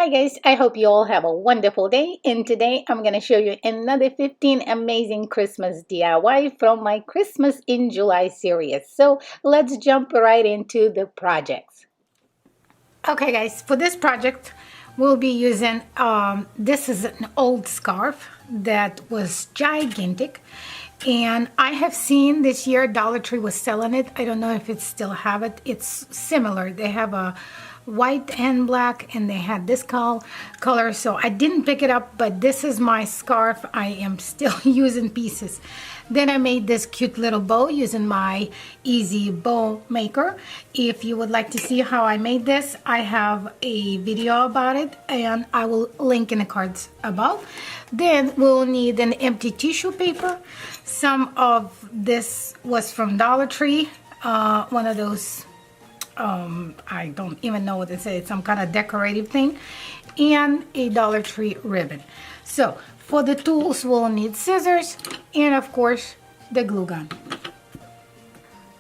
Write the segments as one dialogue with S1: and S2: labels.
S1: Hi guys, I hope you all have a wonderful day, and today I'm going to show you another 15 amazing Christmas DIY from my Christmas in July series. So let's jump right into the projects. Okay guys, for this project we'll be using, this is an old scarf that was gigantic, and I have seen this year Dollar Tree was selling it. I don't know if it still have it. It's similar. They have a white and black, and they had this color, so I didn't pick it up, but this is my scarf. I am still using pieces. Then I made this cute little bow using my easy bow maker. If you would like to see how I made this, I have a video about it, and I will link in the cards above. Then we'll need an empty tissue paper. Some of this was from Dollar Tree, one of those, I don't even know what to say, some kind of decorative thing, and a Dollar Tree ribbon. So for the tools we'll need scissors and of course the glue gun.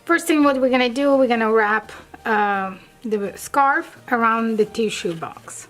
S1: First thing what we're gonna do, we're gonna wrap the scarf around the tissue box.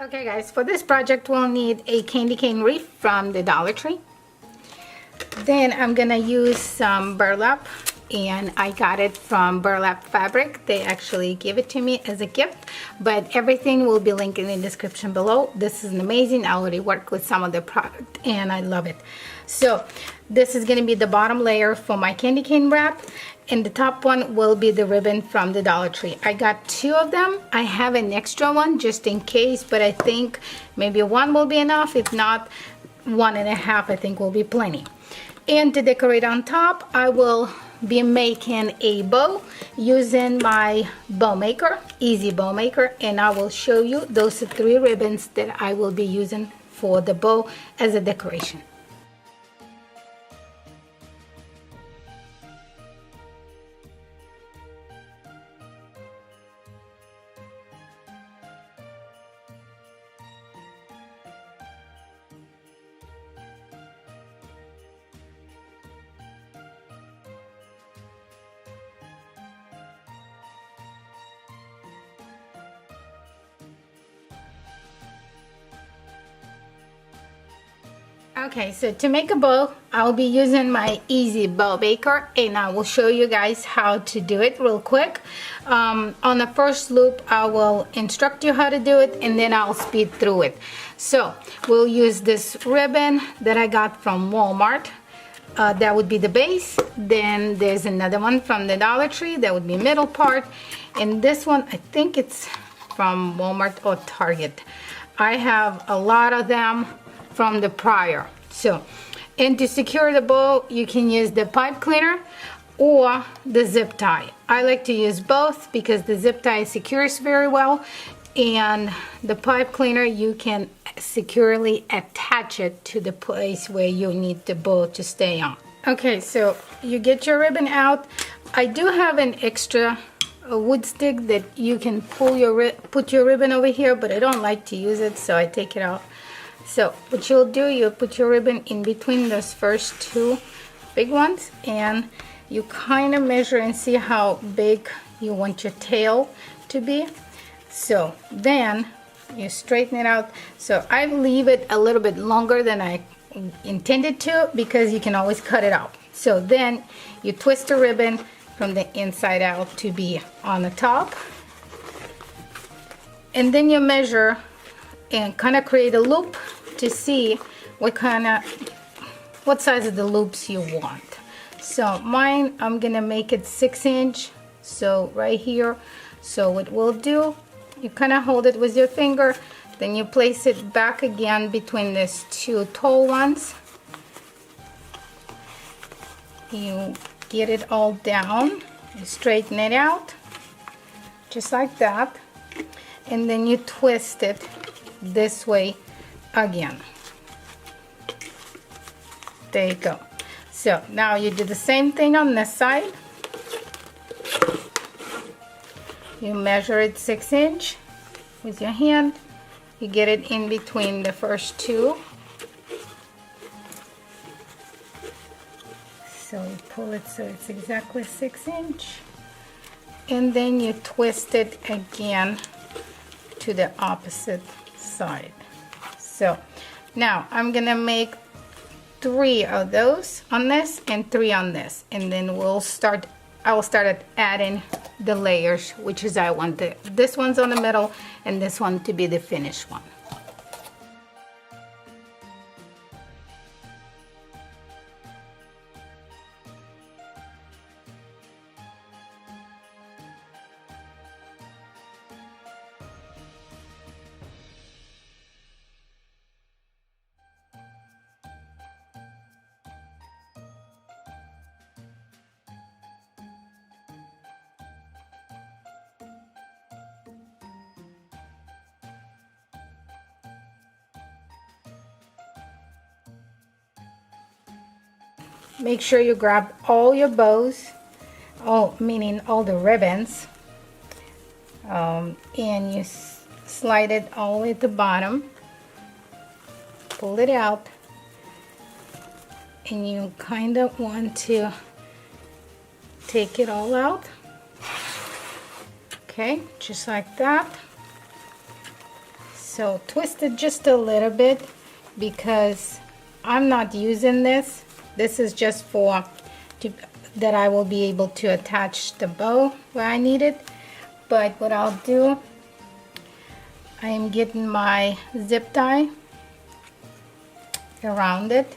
S1: Okay guys, for this project we'll need a candy cane wreath from the Dollar Tree. Then I'm gonna use some burlap, and I got it from Burlap Fabric. They actually gave it to me as a gift, but everything will be linked in the description below. This is amazing. I already worked with some of the product and I love it. So this is gonna be the bottom layer for my candy cane wrap, and the top one will be the ribbon from the Dollar Tree. I got 2 of them. I have an extra one just in case, but I think maybe 1 will be enough. If not, 1.5 I think will be plenty. And to decorate on top, I will be making a bow using my bow maker, easy bow maker, and I will show you those 3 ribbons that I will be using for the bow as a decoration. Okay, so to make a bow, I'll be using my easy bow maker, and I will show you guys how to do it real quick. On the first loop, I will instruct you how to do it, and then I'll speed through it. So we'll use this ribbon that I got from Walmart. That would be the base. Then there's another one from the Dollar Tree. That would be middle part. And this one, I think it's from Walmart or Target. I have a lot of them from the prior. So, and to secure the bow, you can use the pipe cleaner or the zip tie. I like to use both because the zip tie secures very well, And the pipe cleaner, you can securely attach it to the place where you need the bow to stay on. Okay, so you get your ribbon out. I do have an extra wood stick that you can put your ribbon over here, but I don't like to use it, so I take it out. So what you'll do, you'll put your ribbon in between those first two big ones, and you kind of measure and see how big you want your tail to be. So then you straighten it out. So I leave it a little bit longer than I intended to, because you can always cut it out. So then you twist the ribbon from the inside out to be on the top, and then you measure and kind of create a loop to see what size of the loops you want. So mine, I'm gonna make it 6-inch, so right here. So what we'll do, you kind of hold it with your finger, then you place it back again between these two tall ones. You get it all down, you straighten it out, just like that, and then you twist it this way again. There you go. So now you do the same thing on this side. You measure it 6-inch with your hand. You get it in between the first two. So you pull it so it's exactly 6-inch. And then you twist it again to the opposite side. So now I'm gonna make 3 of those on this and 3 on this, and then I will start adding the layers, which is I want this one's on the middle and this one to be the finished one. Make sure you grab all your bows, meaning all the ribbons, and you slide it all the way at the bottom, pull it out, and you kind of want to take it all out. Okay, just like that. So twist it just a little bit, because I'm not using this. This is just that I will be able to attach the bow where I need it. But what I'll do, I am getting my zip tie around it.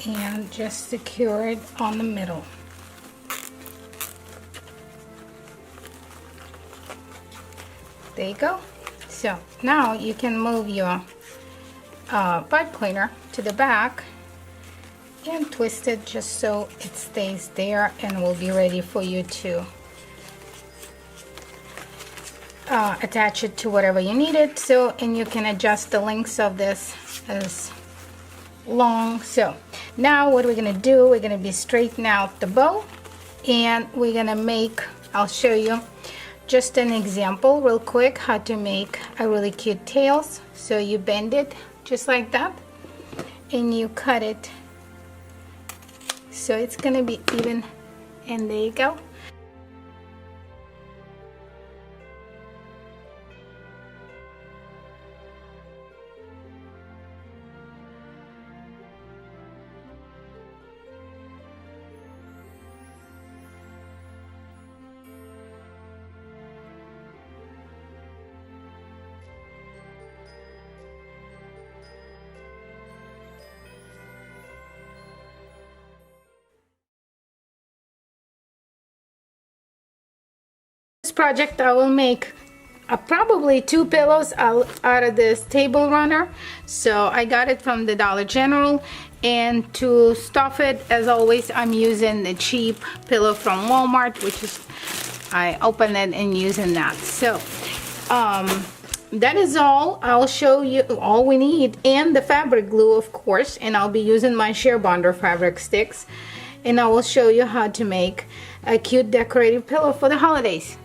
S1: And just secure it on the middle. There you go. So now you can move your pipe cleaner to the back and twist it just so it stays there, and will be ready for you to attach it to whatever you need it. So, and you can adjust the lengths of this as long. So now what we're gonna do, we're gonna be straightening out the bow, and we're gonna make, I'll show you just an example real quick how to make a really cute tails. So you bend it just like that, and you cut it so it's gonna be even, and there you go. Project, I will make probably 2 pillows out of this table runner. So I got it from the Dollar General, And to stuff it, as always, I'm using the cheap pillow from Walmart, which is, I open it and using that. So that is all. I'll show you all we need, and the fabric glue, of course, and I'll be using my sheer bonder fabric sticks, and I will show you how to make a cute decorative pillow for the holidays.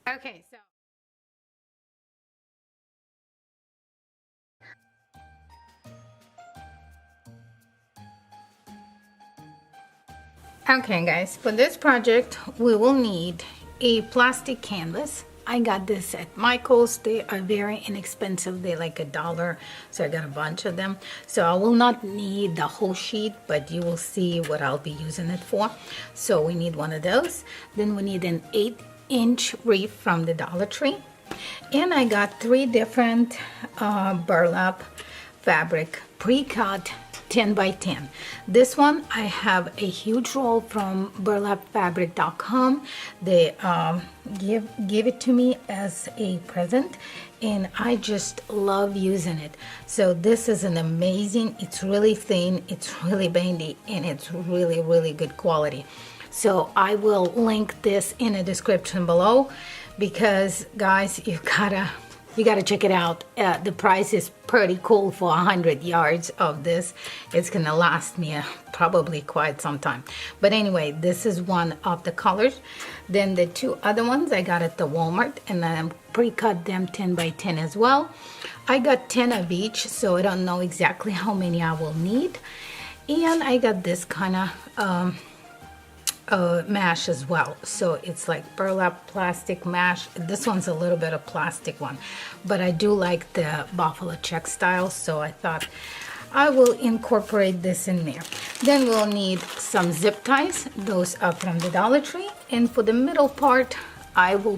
S1: Okay, so okay guys, for this project we will need a plastic canvas. I got this at Michael's. They are very inexpensive. They're like $1, so I got a bunch of them. So I will not need the whole sheet, but you will see what I'll be using it for. So we need one of those. Then we need an 8-inch reef from the Dollar Tree. And I got 3 different burlap fabric pre-cut 10 by 10. This one I have a huge roll from burlapfabric.com. They give it to me as a present, and I just love using it. So this is an amazing, it's really thin, it's really bendy, and it's really good quality. So I will link this in the description below, because guys, you gotta check it out. The price is pretty cool for 100 yards of this. It's gonna last me probably quite some time. But anyway, this is one of the colors. Then the 2 other ones I got at the Walmart, and I pre-cut them 10 by 10 as well. I got 10 of each, so I don't know exactly how many I will need. And I got this kind of mesh as well. So it's like burlap plastic mesh. This one's a little bit of plastic one, but I do like the buffalo check style, so I thought I will incorporate this in there. Then we'll need some zip ties. Those are from the Dollar Tree. And for the middle part, I will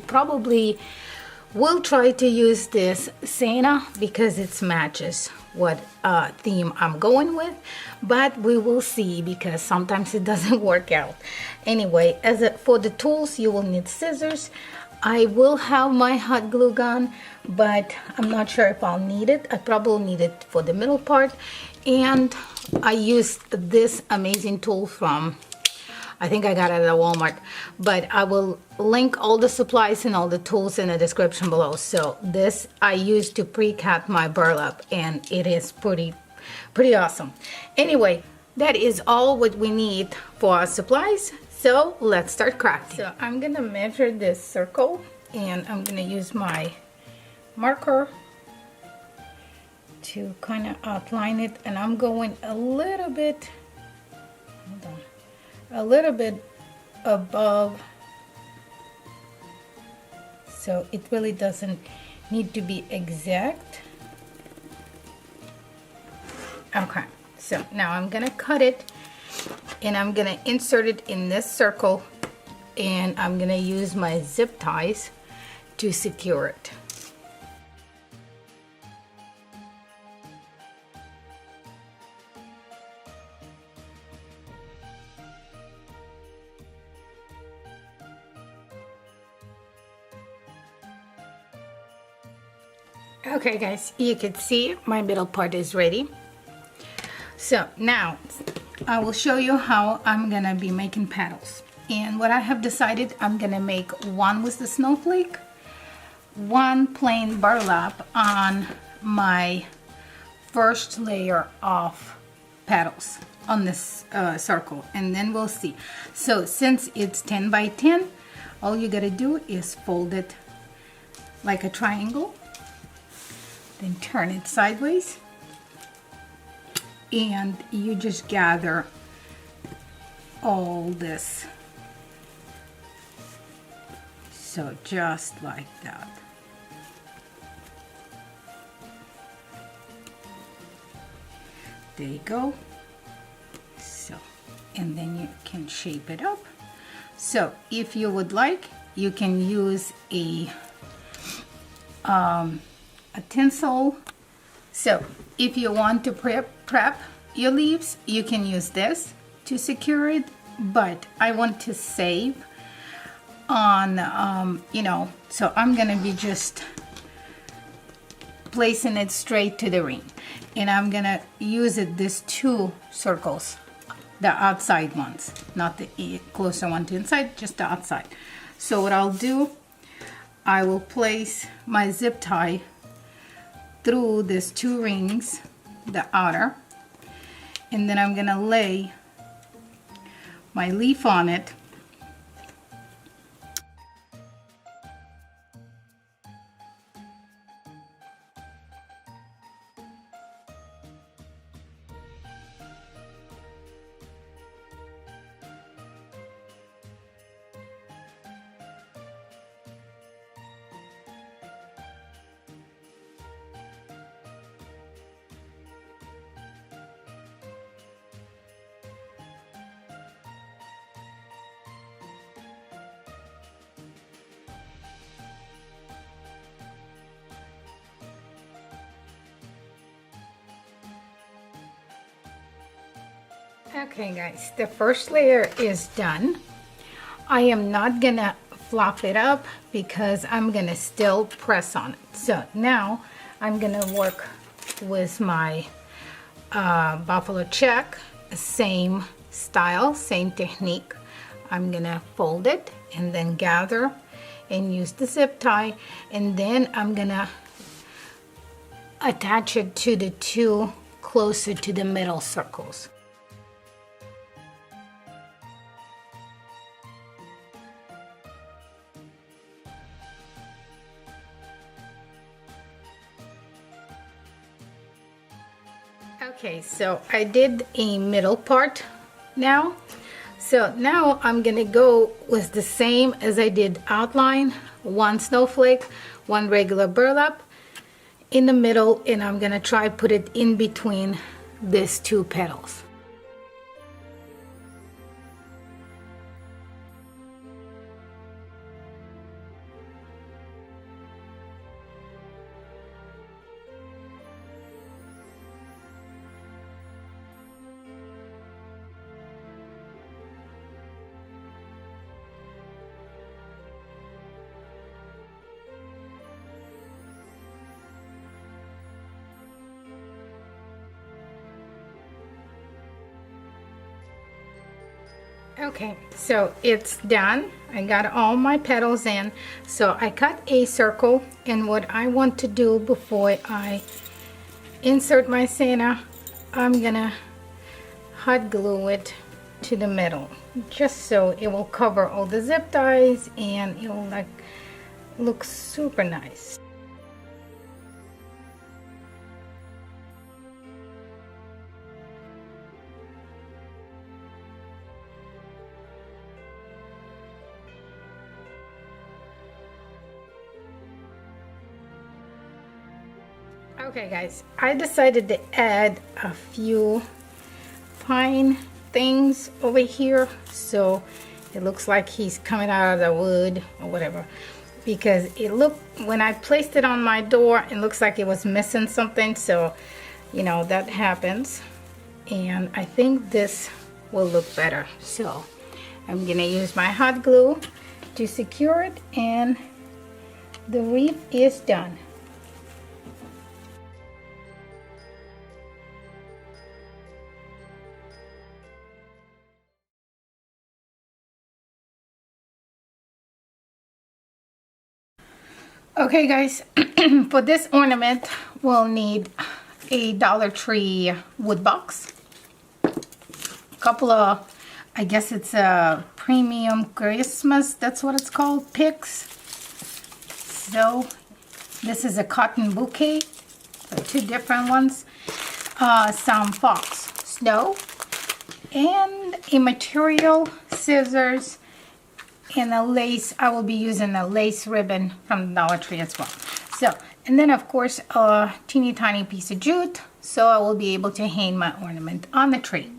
S1: try to use this Santa, because it matches what theme I'm going with, but we will see, because sometimes it doesn't work out. Anyway, for the tools, you will need scissors. I will have my hot glue gun, but I'm not sure if I'll need it. I probably need it for the middle part. And I used this amazing tool from, I think I got it at Walmart, but I will link all the supplies and all the tools in the description below. So this I used to pre-cut my burlap, and it is pretty awesome. Anyway, that is all what we need for our supplies. So let's start crafting. So I'm gonna measure this circle, and I'm gonna use my marker to kind of outline it, and I'm going a little bit, hold on, a little bit above, so it really doesn't need to be exact. Okay, so now I'm gonna cut it and I'm gonna insert it in this circle, and I'm gonna use my zip ties to secure it. Okay guys, you can see my middle part is ready. So now I will show you how I'm gonna be making petals. And what I have decided, I'm gonna make one with the snowflake, one plain burlap on my first layer of petals on this circle, and then we'll see. So since it's 10 by 10, all you gotta do is fold it like a triangle, then turn it sideways, and you just gather all this. So just like that. There you go. So, and then you can shape it up. So if you would like, you can use a tinsel. So if you want to prep your leaves, you can use this to secure it, but I want to save on you know, so I'm gonna be just placing it straight to the ring, and I'm gonna use it these two circles, the outside ones, not the closer one to inside, just the outside. So what I'll do, I will place my zip tie through these two rings, the outer, and then I'm gonna lay my leaf on it. Okay guys, the first layer is done. I am not gonna flop it up because I'm gonna still press on it. So now I'm gonna work with my buffalo check, same style, same technique. I'm gonna fold it and then gather and use the zip tie, and then I'm gonna attach it to the two closer to the middle circles. Okay, so I did a middle part now. So now I'm gonna go with the same as I did outline, one snowflake, one regular burlap in the middle, and I'm gonna try put it in between these two petals. Okay, so it's done. I got all my petals in. So I cut a circle, and what I want to do before I insert my Santa, I'm gonna hot glue it to the middle, just so it will cover all the zip ties and it will like look super nice. Okay guys, I decided to add a few fine things over here, so it looks like he's coming out of the wood or whatever, because it looked, when I placed it on my door, it looks like it was missing something. So you know, that happens, and I think this will look better. So I'm gonna use my hot glue to secure it, and the wreath is done. Okay guys, for this ornament we'll need a Dollar Tree wood box, a couple of, I guess it's a premium Christmas, that's what it's called, picks. So this is a cotton bouquet, two different ones, some fox snow, and a material, scissors, and a lace. I will be using a lace ribbon from Dollar Tree as well. So, and then of course a teeny tiny piece of jute, so I will be able to hang my ornament on the tree.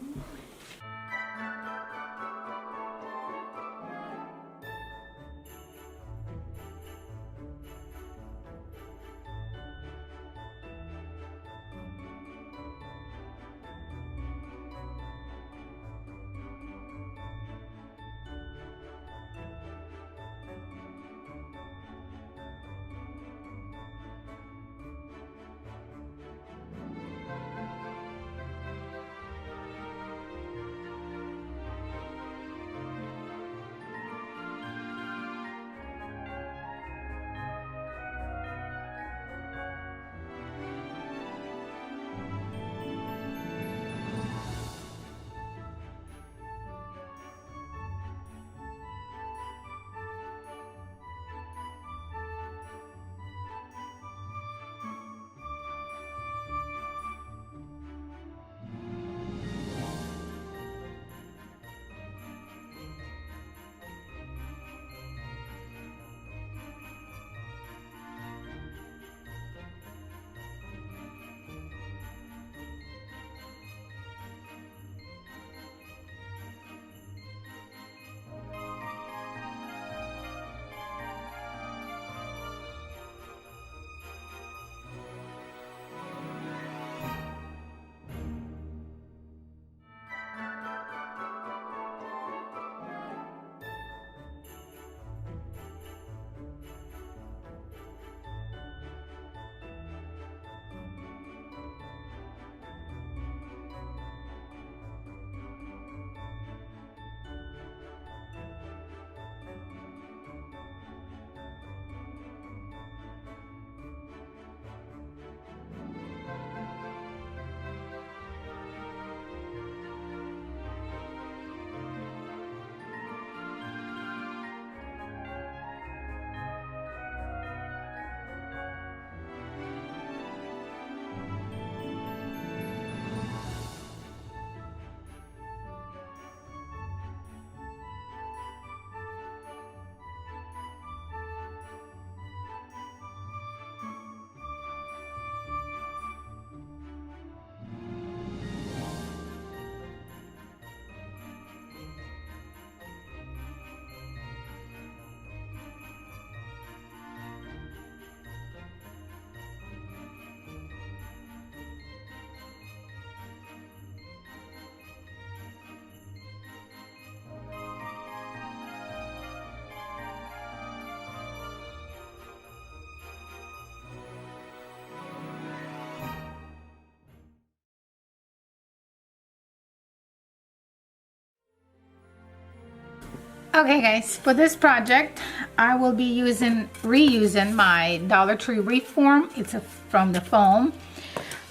S1: Okay guys, for this project I will be reusing my Dollar Tree wreath form. It's from the foam,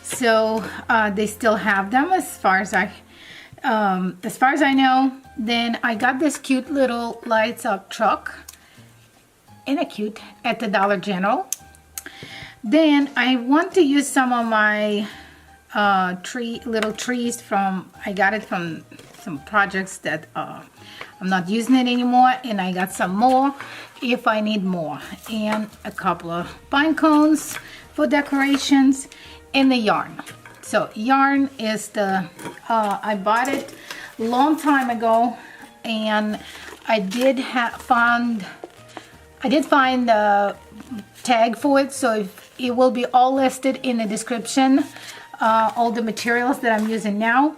S1: so they still have them as far as I know. Then I got this cute little lights up truck, and a cute, at the Dollar General. Then I want to use some of my little trees from, I got it from some projects that I'm not using it anymore, and I got some more if I need more, and a couple of pine cones for decorations, and the yarn. So yarn is the I bought it long time ago, and I did find the tag for it, so it will be all listed in the description, all the materials that I'm using now.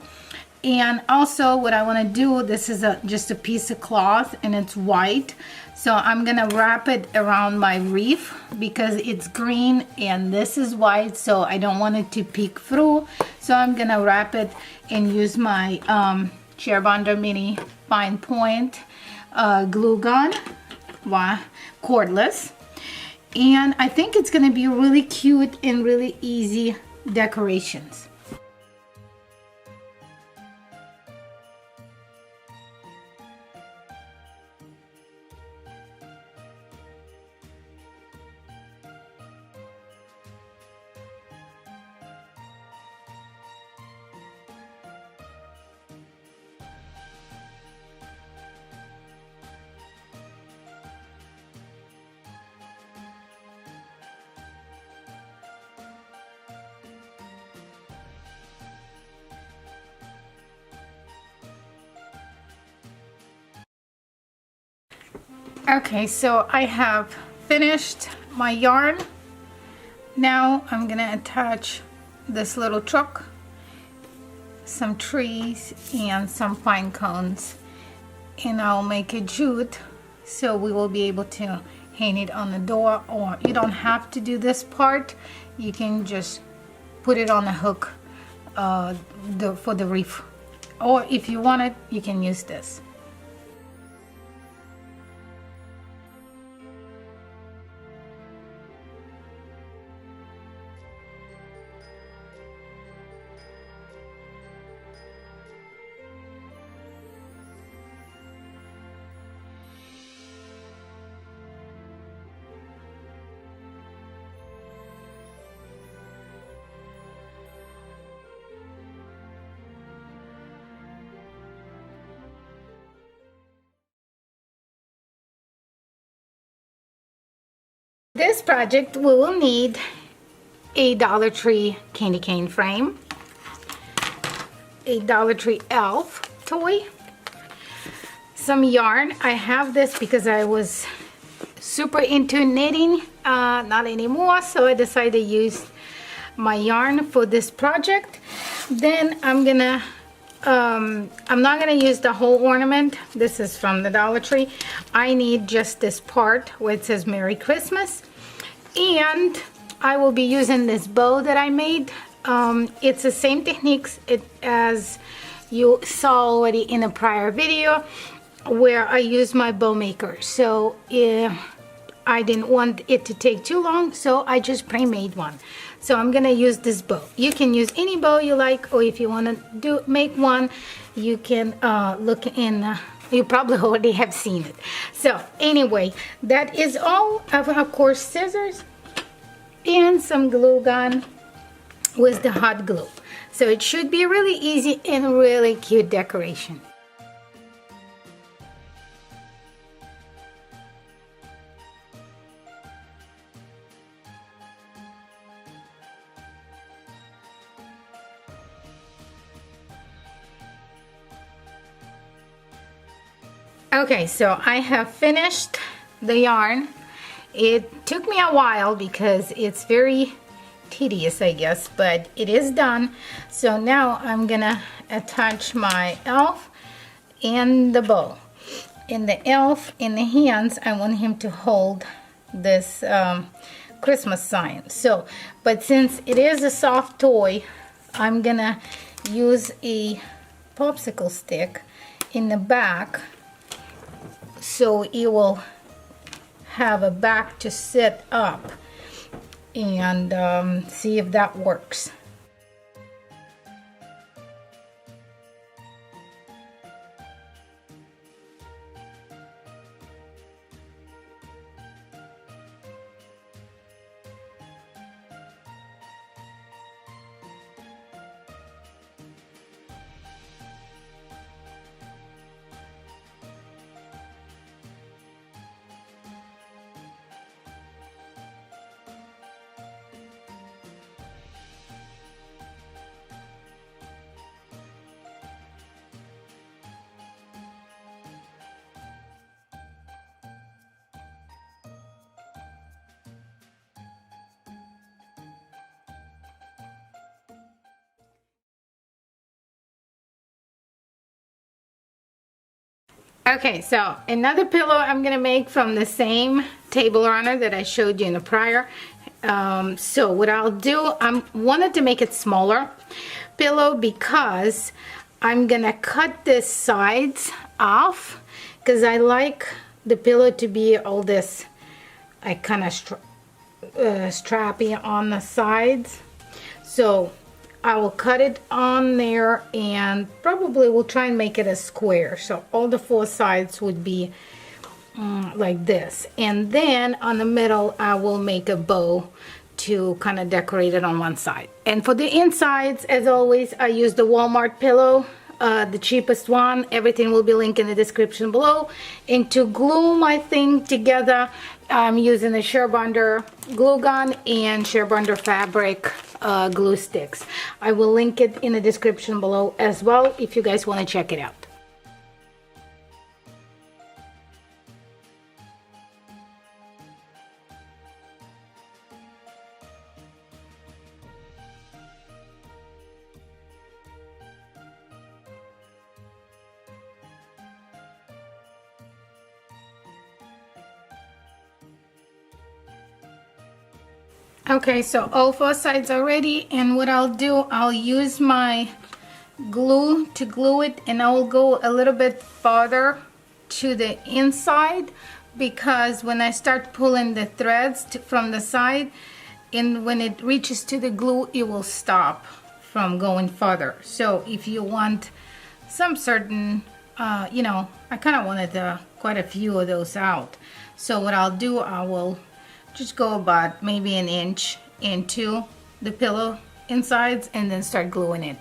S1: And also what I want to do, this is just a piece of cloth and it's white, so I'm gonna wrap it around my wreath because it's green and this is white, so I don't want it to peek through. So I'm gonna wrap it and use my Cherbonder Mini Fine Point glue gun, cordless, and I think it's gonna be really cute and really easy decorations. Okay, so I have finished my yarn. Now I'm gonna attach this little truck, some trees, and some pine cones, and I'll make a jute so we will be able to hang it on the door. Or you don't have to do this part, you can just put it on a hook for the wreath, or if you want it, you can use this. This project we will need a Dollar Tree candy cane frame, a Dollar Tree elf toy, some yarn. I have this because I was super into knitting, not anymore, so I decided to use my yarn for this project. Then I'm not gonna use the whole ornament. This is from the Dollar Tree. I need just this part where it says Merry Christmas, and I will be using this bow that I made. It's the same techniques as you saw already in a prior video where I used my bow maker. So I didn't want it to take too long, so I just pre-made one. So I'm gonna use this bow. You can use any bow you like, or if you want to make one, you can look in. You probably already have seen it. So anyway, that is all. Of course, scissors and some glue gun with the hot glue. So it should be really easy and really cute decoration. Okay, so I have finished the yarn. It took me a while because it's very tedious, I guess, but it is done. So now I'm gonna attach my elf and the bow. In the elf, in the hands, I want him to hold this Christmas sign. So, but since it is a soft toy, I'm gonna use a popsicle stick in the back, so it will have a back to sit up, and see if that works. Okay, so another pillow I'm gonna make from the same table runner that I showed you in the prior. So what I'll do, I wanted to make it smaller pillow because I'm gonna cut the sides off because I like the pillow to be all this, I kind of strappy on the sides. So I will cut it on there and probably will try and make it a square. So all the four sides would be like this. And then on the middle, I will make a bow to kind of decorate it on one side. And for the insides, as always, I use the Walmart pillow, the cheapest one. Everything will be linked in the description below. And to glue my thing together, I'm using the Sherbonder glue gun and Sherbonder fabric glue sticks. I will link it in the description below as well if you guys want to check it out. Okay, so all four sides are ready, and what I'll do, I'll use my glue to glue it, and I will go a little bit farther to the inside because when I start pulling the threads from the side, and when it reaches to the glue, it will stop from going further. So if you want some certain, you know, I kind of wanted quite a few of those out. So what I'll do, I will just go about maybe an inch into the pillow insides and then start gluing it.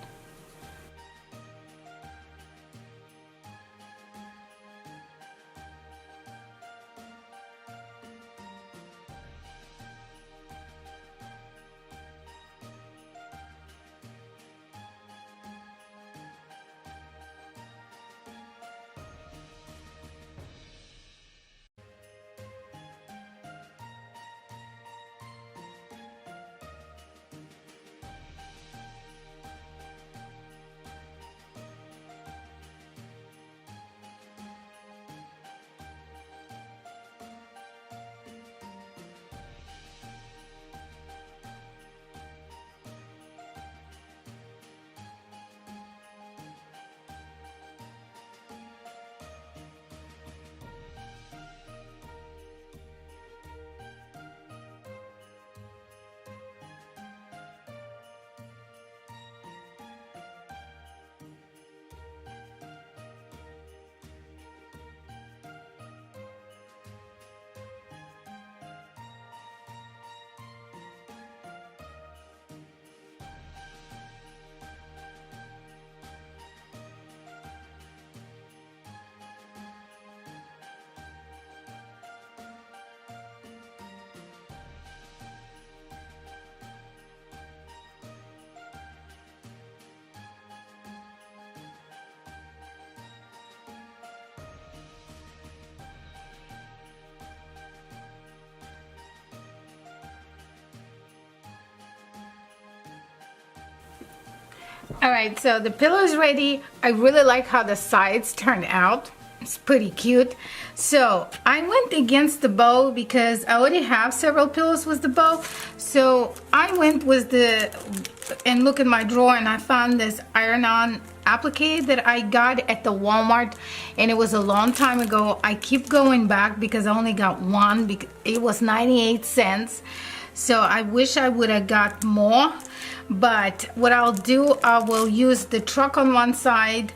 S1: All right, so the pillow is ready. I really like how the sides turned out. It's pretty cute. So I went against the bow because I already have several pillows with the bow. So I went with and look in my drawer, and I found this iron-on applique that I got at the Walmart, and it was a long time ago. I keep going back because I only got one because it was 98 cents. So I wish I would have got more. But what I'll do, I will use the truck on one side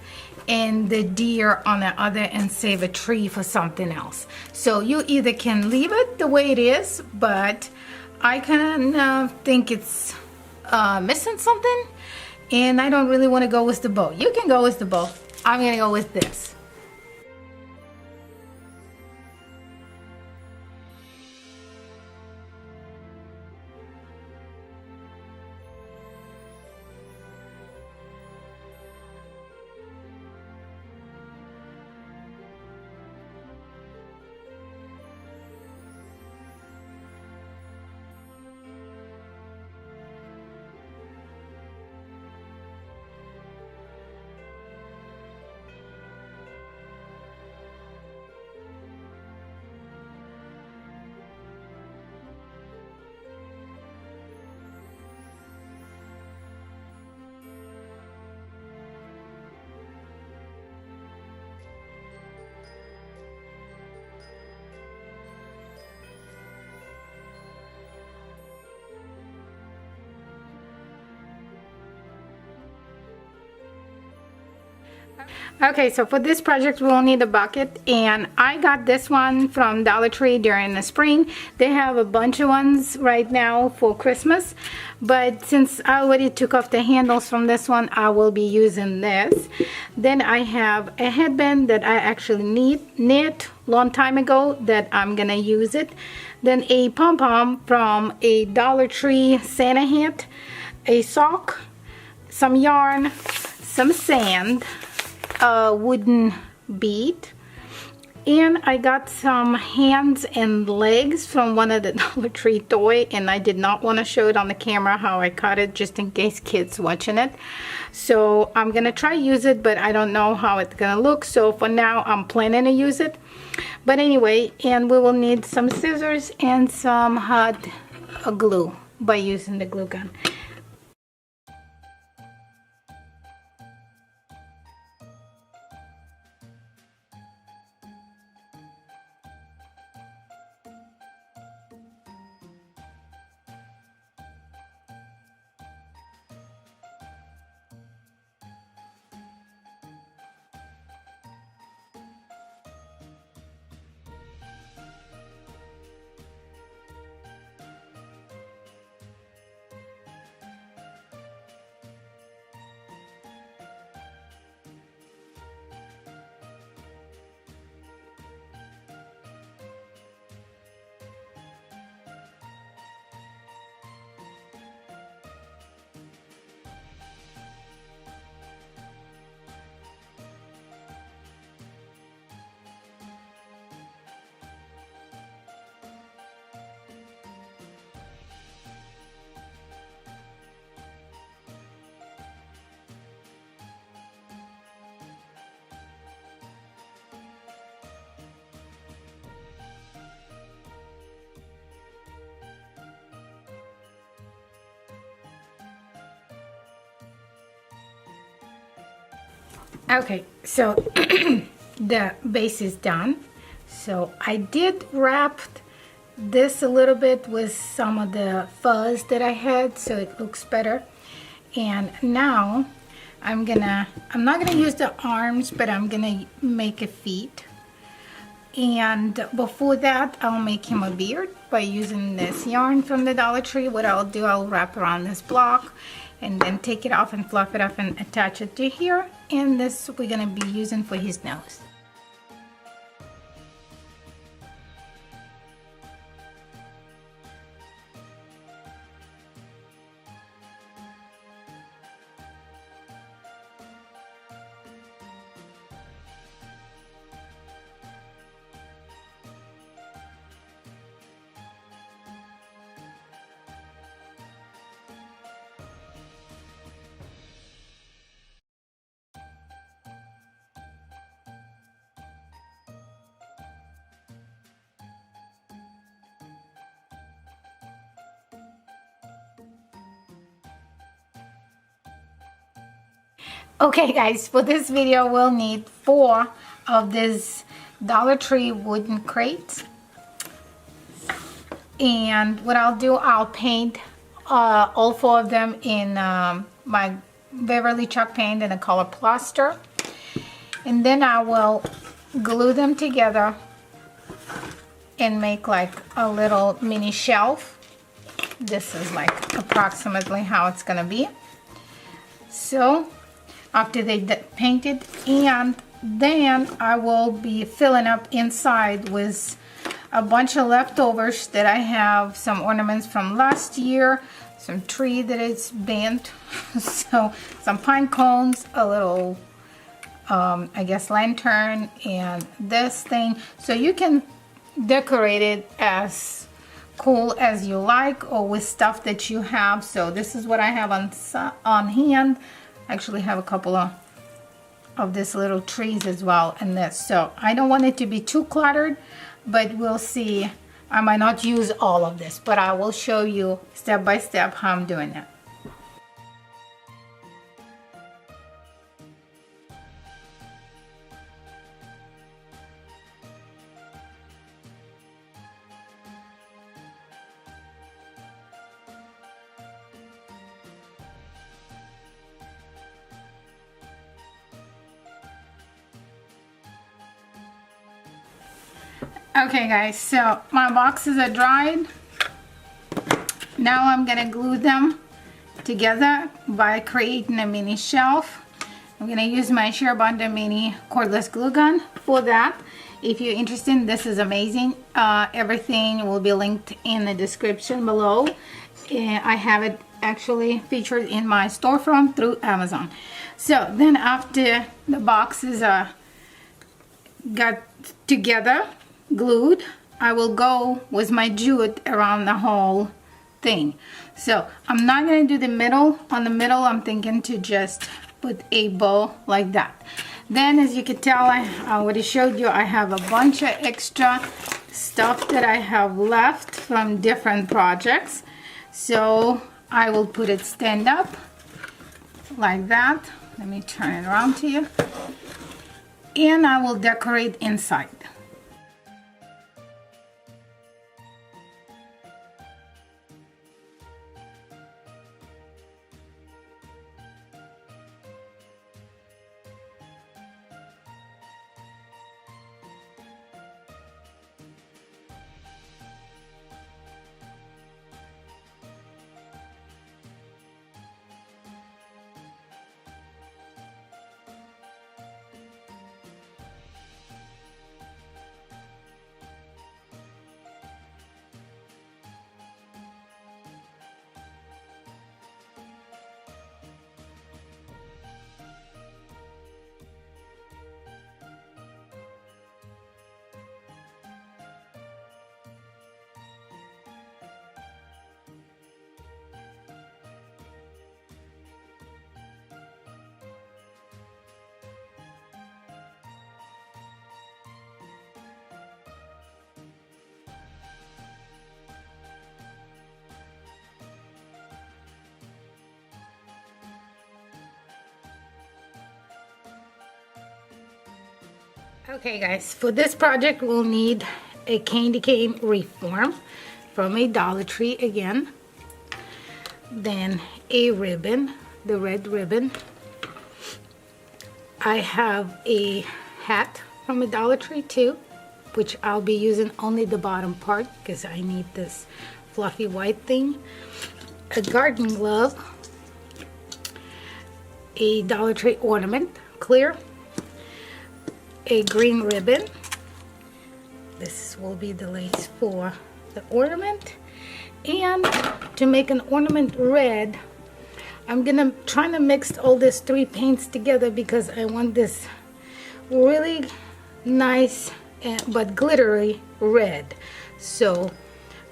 S1: and the deer on the other and save a tree for something else. So you either can leave it the way it is, but I kind of think it's missing something, and I don't really want to go with the bow. You can go with the bow. I'm gonna go with this. Okay, so for this project we will need a bucket, and I got this one from Dollar Tree during the spring. They have a bunch of ones right now for Christmas, but since I already took off the handles from this one, I will be using this. Then I have a headband that I actually knit long time ago that I'm gonna use it. Then a pom-pom from a Dollar Tree Santa hat, a sock, some yarn, some sand, a wooden bead, and I got some hands and legs from one of the Dollar Tree toy, and I did not want to show it on the camera how I cut it, just in case kids watching it. So I'm gonna try use it, but I don't know how it's gonna look, so for now I'm planning to use it. But anyway, and we will need some scissors and some hot glue by using the glue gun. Okay, so the base is done. So I did wrap this a little bit with some of the fuzz that I had so it looks better. And now I'm not gonna use the arms, but I'm gonna make a feet. And before that, I'll make him a beard by using this yarn from the Dollar Tree. What I'll do, I'll wrap around this block and then take it off and fluff it up and attach it to here. And this we're gonna be using for his nose. Okay guys, for this video we'll need 4 of this Dollar Tree wooden crates. And what I'll do, I'll paint all 4 of them in my Beverly chalk paint in the color plaster. And then I will glue them together and make like a little mini shelf. This is like approximately how it's gonna be. So after they painted, and then I will be filling up inside with a bunch of leftovers that I have, some ornaments from last year, some tree that is bent, so some pine cones, a little I guess lantern, and this thing. So you can decorate it as cool as you like or with stuff that you have. So this is what I have on hand. I actually have a couple of these little trees as well in this. So I don't want it to be too cluttered, but we'll see. I might not use all of this, but I will show you step by step how I'm doing it. Okay guys, so my boxes are dried. Now I'm gonna glue them together by creating a mini shelf. I'm gonna use my Sherbonder mini cordless glue gun for that. If you're interested, this is amazing. Everything will be linked in the description below. I have it actually featured in my storefront through Amazon. So then after the boxes are got together, glued, I will go with my jute around the whole thing. So I'm not going to do the middle. On the middle, I'm thinking to just put a bow like that. Then, as you can tell, I already showed you, I have a bunch of extra stuff that I have left from different projects. So I will put it stand up like that. Let me turn it around to you. And I will decorate inside. Okay guys, for this project we'll need a candy cane reform from a Dollar Tree again, then a ribbon, the red ribbon. I have a hat from a Dollar Tree too, which I'll be using only the bottom part because I need this fluffy white thing. A garden glove, a Dollar Tree ornament, clear, a green ribbon. This will be the lace for the ornament. And to make an ornament red, I'm gonna try to mix all these three paints together because I want this really nice but glittery red. So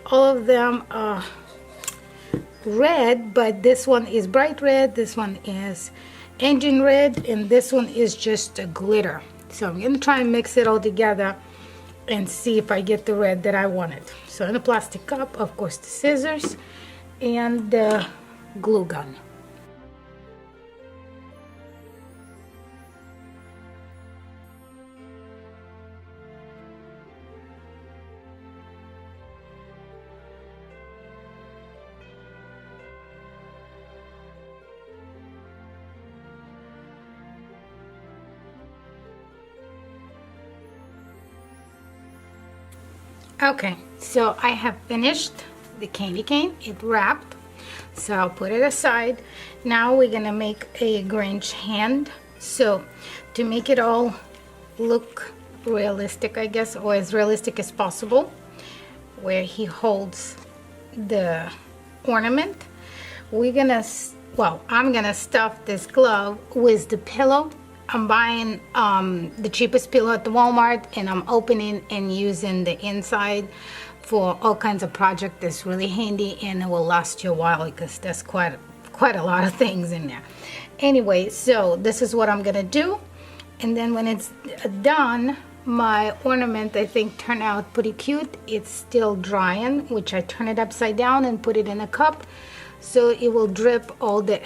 S1: all of them are red, but this one is bright red, this one is engine red, and this one is just a glitter. So I'm going to try and mix it all together and see if I get the red that I wanted. So in a plastic cup, of course, the scissors and the glue gun. Okay, so I have finished the candy cane. It wrapped, so I'll put it aside. Now we're gonna make a Grinch hand. So to make it all look realistic, I guess, or as realistic as possible, where he holds the ornament, we're gonna, well, I'm gonna stuff this glove with the pillow. I'm buying the cheapest pillow at the Walmart, and I'm opening and using the inside for all kinds of projects. That's really handy and it will last you a while because there's quite a lot of things in there. Anyway, so this is what I'm gonna do, and then when it's done, my ornament I think turned out pretty cute. It's still drying, which I turn it upside down and put it in a cup so it will drip all the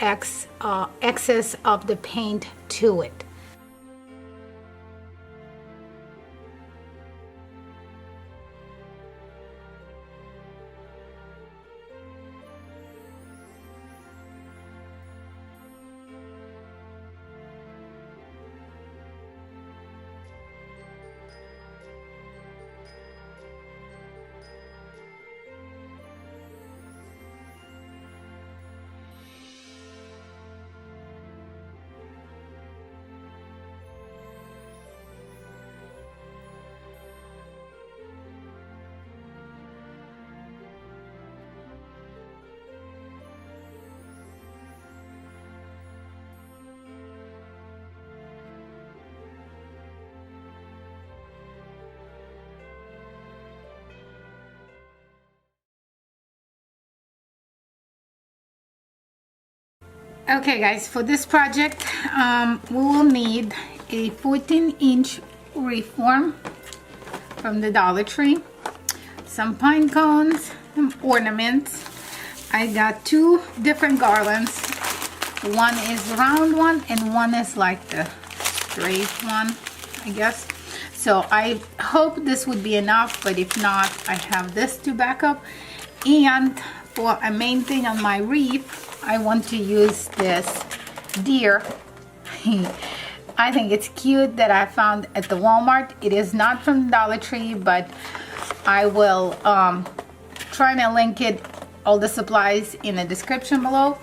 S1: excess of the paint to it. Okay guys, for this project we will need a 14-inch wreath form from the Dollar Tree, some pine cones, some ornaments. I got two different garlands. One is round one and one is like the straight one, I guess. So I hope this would be enough, but if not, I have this to back up. And for a main thing on my wreath, I want to use this deer. I think it's cute that I found at the Walmart. It is not from Dollar Tree, but I will try to link it, all the supplies, in the description below.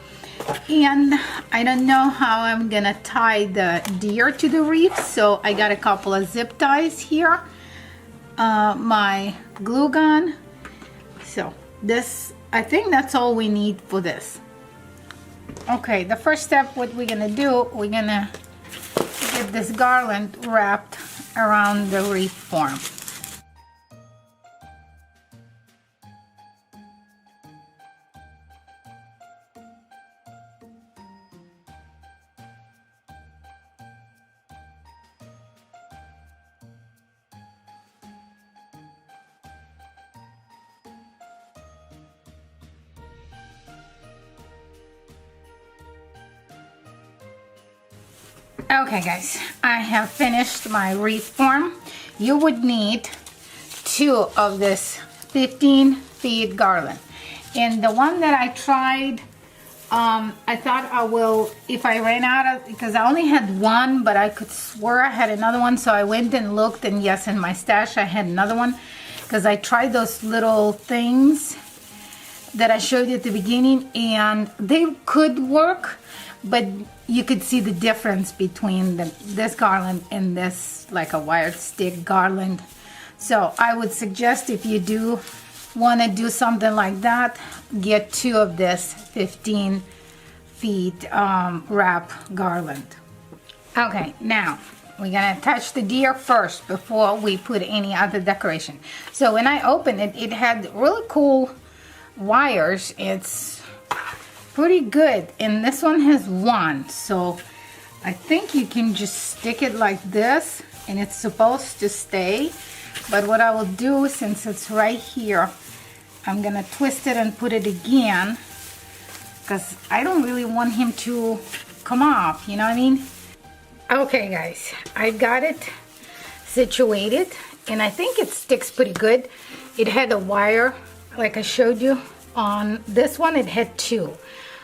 S1: And I don't know how I'm gonna tie the deer to the wreath, so I got a couple of zip ties here, my glue gun. So this, I think that's all we need for this. Okay, the first step, what we're gonna do, we're gonna get this garland wrapped around the wreath form. Okay guys, I have finished my wreath form. You would need two of this 15 feet garland. And the one that I tried, I thought I will, if I ran out of, because I only had one, but I could swear I had another one. So I went and looked, and yes, in my stash I had another one, because I tried those little things that I showed you at the beginning, and they could work, but you could see the difference between this garland and this, like a wired stick garland. So I would suggest, if you do want to do something like that, get two of this 15 feet wrap garland. Okay, now we're gonna attach the deer first before we put any other decoration. So when I opened it, it had really cool wires. It's pretty good, and this one has one, so I think you can just stick it like this and it's supposed to stay. But what I will do, since it's right here, I'm gonna twist it and put it again, because I don't really want him to come off, you know what I mean? Okay guys, I got it situated, and I think it sticks pretty good. It had a wire like I showed you. On this one it had two.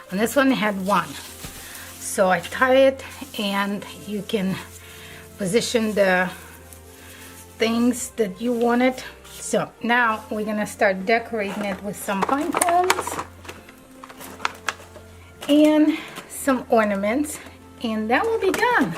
S1: On this one it had one. So I tie it, and you can position the things that you wanted. So now we're gonna start decorating it with some pine cones and some ornaments, and that will be done.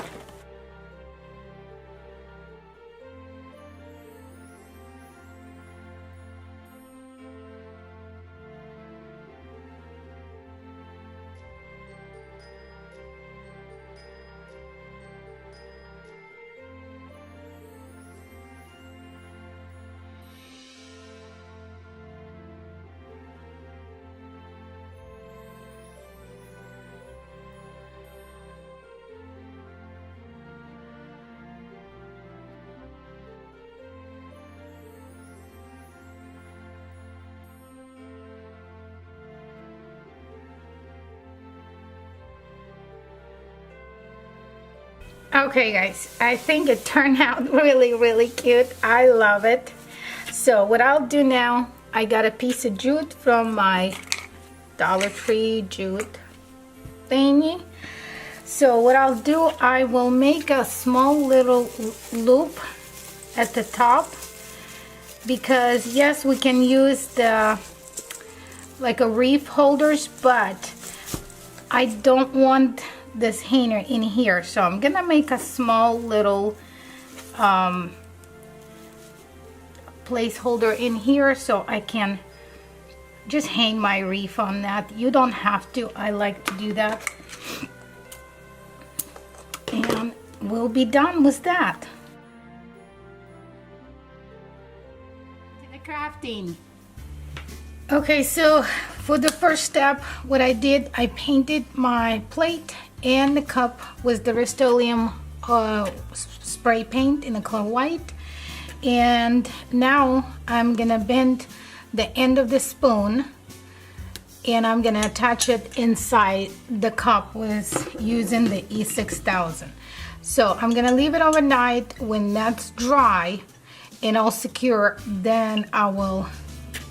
S1: Okay guys, I think it turned out really cute. I love it. So what I'll do now, I got a piece of jute from my Dollar Tree jute thingy. So what I'll do, I will make a small little loop at the top, because yes, we can use the like a wreath holders, but I don't want this hanger in here, so I'm gonna make a small little placeholder in here, so I can just hang my wreath on that. You don't have to, I like to do that. And we'll be done with that. To the crafting. Okay, so For the first step, what I did, I painted my plate and the cup with the Rust-Oleum spray paint in the color white. And now I'm gonna bend the end of the spoon and I'm gonna attach it inside the cup with using the E6000. So I'm gonna leave it overnight. When that's dry and all secure, then I will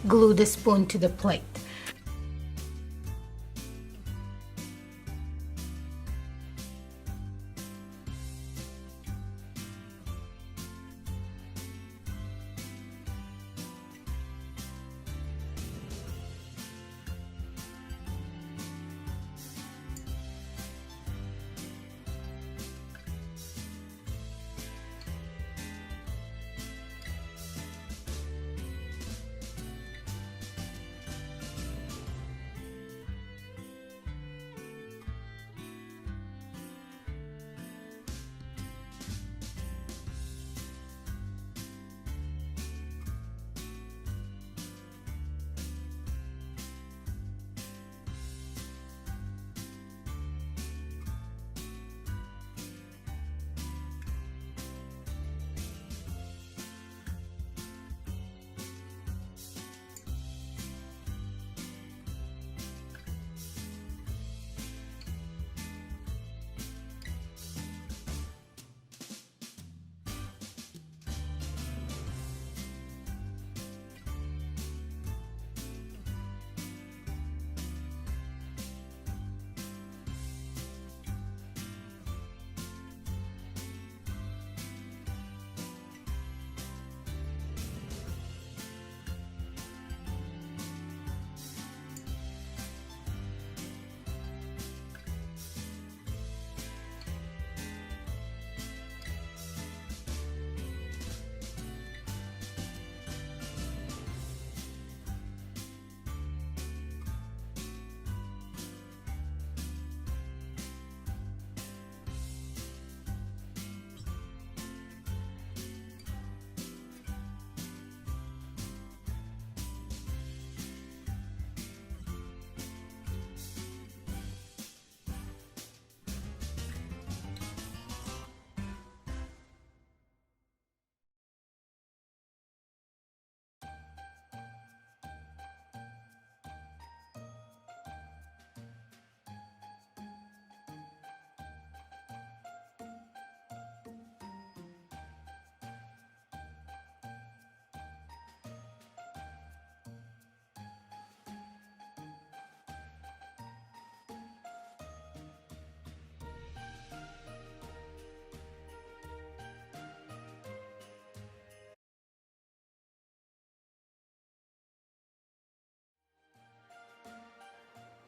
S1: glue the spoon to the plate.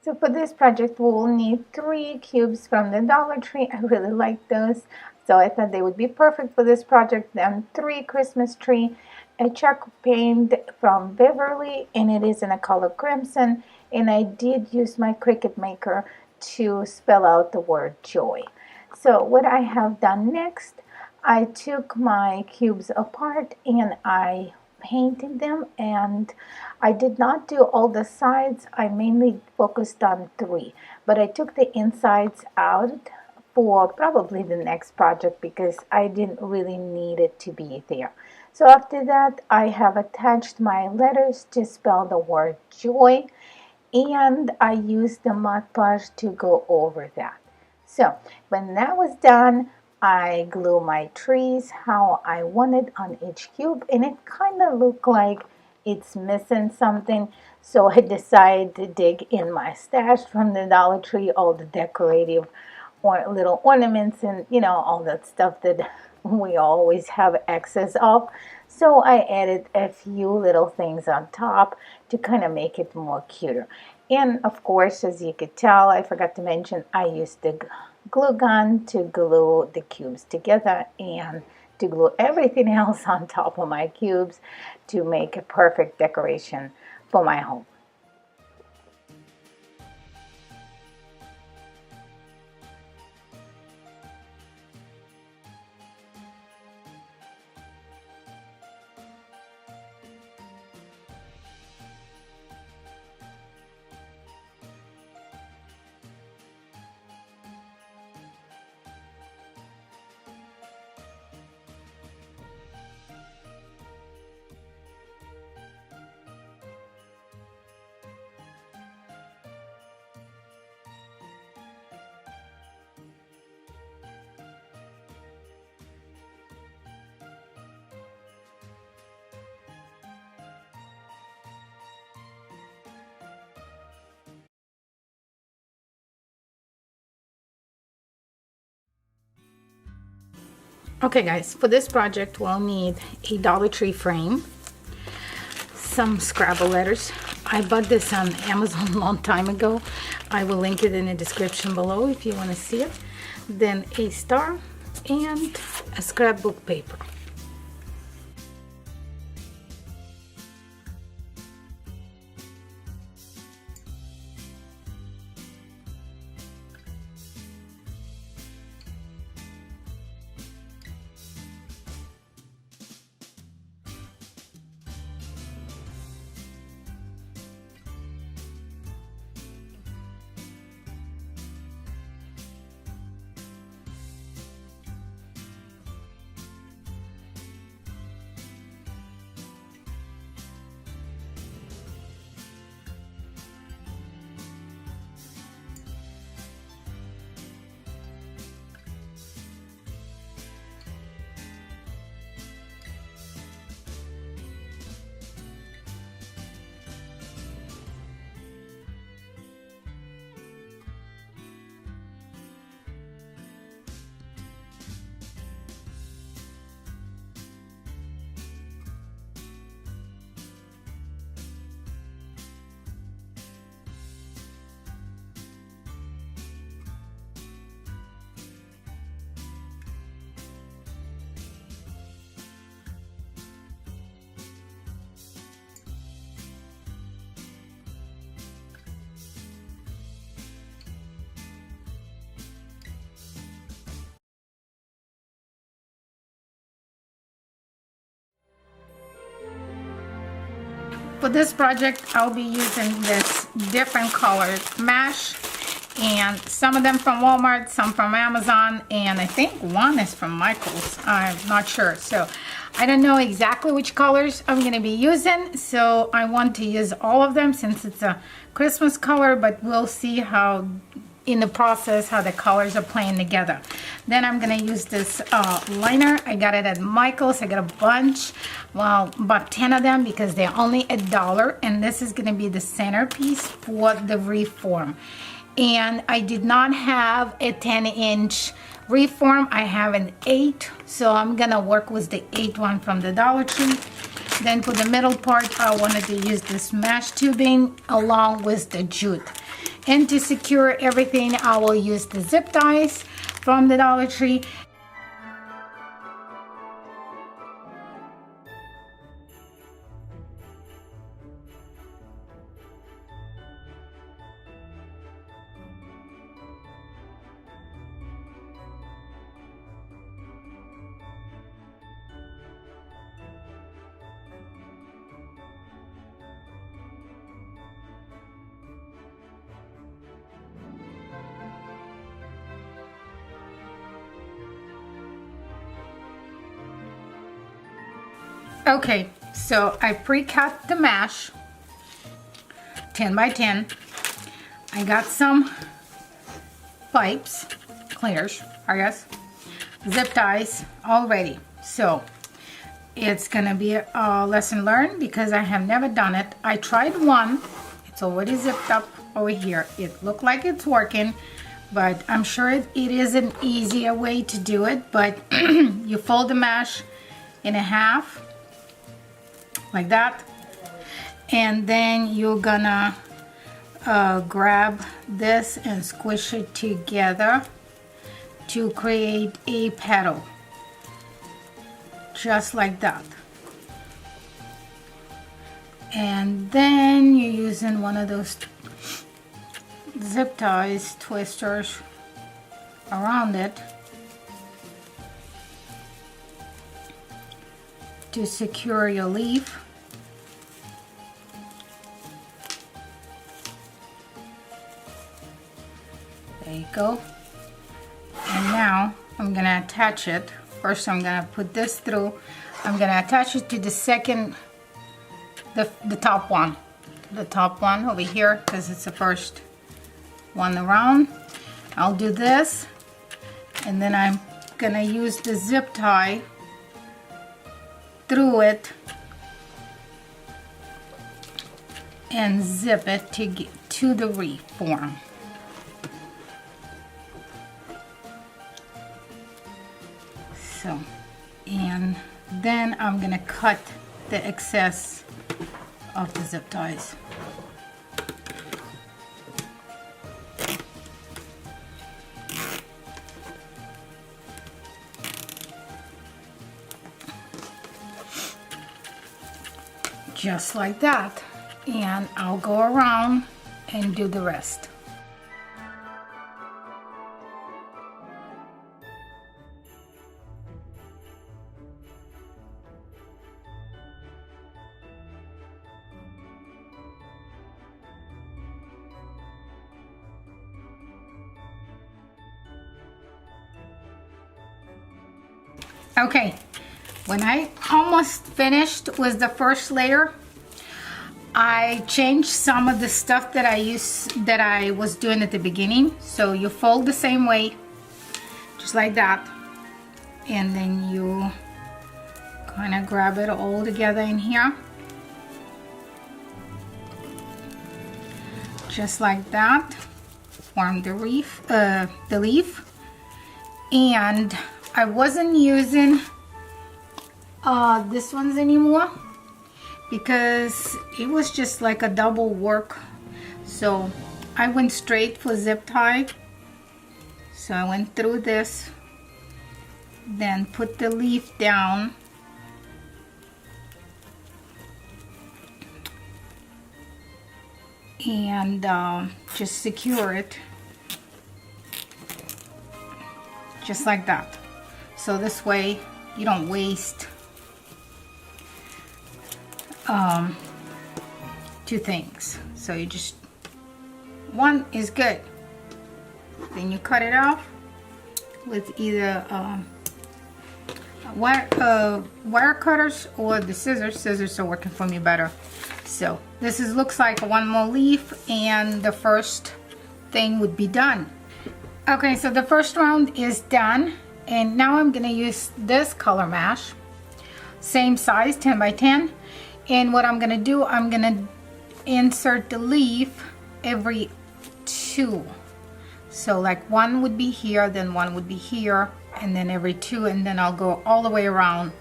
S1: So for this project, we will need 3 cubes from the Dollar Tree. I really like those, so I thought they would be perfect for this project. Then 3 Christmas tree, a charcoal paint from Beverly, and it is in a color crimson. And I did use my Cricut Maker to spell out the word joy. So what I have done next, I took my cubes apart and I painted them, and I did not do all the sides. I mainly focused on 3, but I took the insides out for probably the next project because I didn't really need it to be there. So after that, I have attached my letters to spell the word joy, and I used the Mod Podge to go over that. So when that was done, I glue my trees how I wanted on each cube, and it kind of looked like it's missing something. So I decided to dig in my stash from the Dollar Tree, all the decorative or little ornaments and all that stuff that we always have excess of. So I added a few little things on top to kind of make it more cuter. And of course, as you could tell, I forgot to mention, I used the glue gun to glue the cubes together and to glue everything else on top of my cubes to make a perfect decoration for my home. Okay guys, for this project we'll need a Dollar Tree frame, some Scrabble letters. I bought this on Amazon a long time ago. I will link it in the description below if you want to see it. Then a star and a scrapbook paper. For this project, I'll be using this different colored mesh, and some of them from Walmart, some from Amazon, and I think one is from Michael's. I'm not sure. So I don't know exactly which colors I'm going to be using, so I want to use all of them since it's a Christmas color, but we'll see how in the process how the colors are playing together. Then I'm gonna use this liner. I got it at Michael's. I got a bunch, well, about 10 of them because they're only $1, and this is gonna be the centerpiece for the reform. And I did not have a 10-inch reform. I have an 8, so I'm gonna work with the 8 one from the Dollar Tree. Then for the middle part, I wanted to use this mesh tubing along with the jute. And to secure everything, I will use the zip ties from the Dollar Tree. Okay, so I pre-cut the mesh 10 by 10. I got some pipes, clears, I guess, zip ties already. So it's gonna be a lesson learned because I have never done it. I tried one, it's already zipped up over here. It looked like it's working, but I'm sure it is an easier way to do it. But you fold the mesh in half like that, and then you're gonna grab this and squish it together to create a petal, just like that. And then you're using one of those zip ties, twisters around it to secure your leaf. There you go. And now I'm gonna attach it. First I'm gonna put this through. I'm gonna attach it to the second, the top one. The top one over here, because it's the first one around. I'll do this, and then I'm gonna use the zip tie through it and zip it to get to the reform. So, and then I'm gonna cut the excess of the zip ties. Just like that. And I'll go around and do the rest. Okay, when I almost finished with the first layer, I changed some of the stuff that I was doing at the beginning. So you fold the same way, just like that, and then you kind of grab it all together in here, just like that. Form the leaf, and I wasn't using this ones anymore because it was just like a double work. So I went straight for zip tie. So I went through this, then put the leaf down, and just secure it just like that. So this way you don't waste two things. So you just, one is good, then you cut it off with either wire cutters or the scissors. Scissors are working for me better. So this looks like one more leaf and the first thing would be done. Okay, so the first round is done, and now I'm gonna use this color mash, same size, 10 by 10. And what I'm gonna do, I'm gonna insert the leaf every two. So like one would be here, then one would be here, and then every two, and then I'll go all the way around.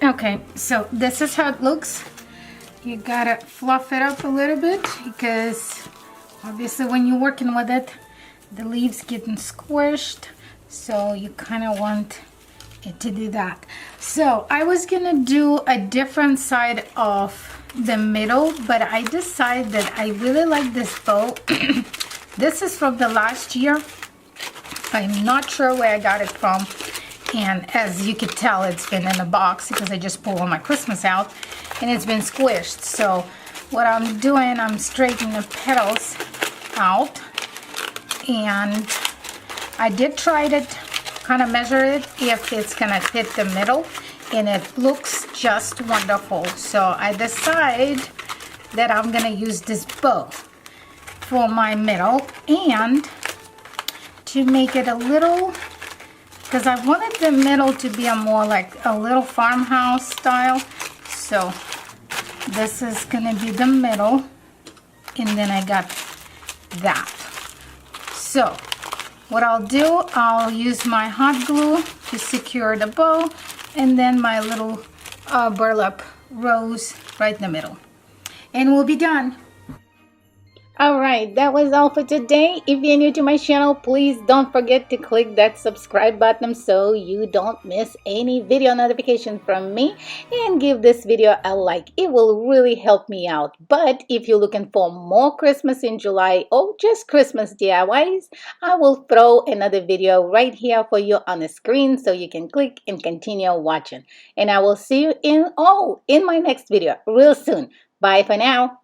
S1: Okay, so this is how it looks. You gotta fluff it up a little bit because obviously when you're working with it, the leaves getting squished, so you kind of want it to do that. So I was gonna do a different side of the middle, but I decided that I really like this bow. This is from the last year. I'm not sure where I got it from, and as you could tell, it's been in a box because I just pulled all my Christmas out and it's been squished. So what I'm doing, I'm straightening the petals out, and I did try it, kind of measure it if it's gonna fit the middle, and it looks just wonderful. So I decide that I'm gonna use this bow for my middle, and to make it a little, because I wanted the middle to be a more like a little farmhouse style. So this is gonna be the middle, and then I got that. So what I'll do, I'll use my hot glue to secure the bow, and then my little burlap rose right in the middle, and we'll be done. Alright, that was all for today. If you're new to my channel, please don't forget to click that subscribe button so you don't miss any video notification from me, and give this video a like. It will really help me out. But if you're looking for more Christmas in July or just Christmas DIYs, I will throw another video right here for you on the screen so you can click and continue watching. And I will see you in my next video real soon. Bye for now.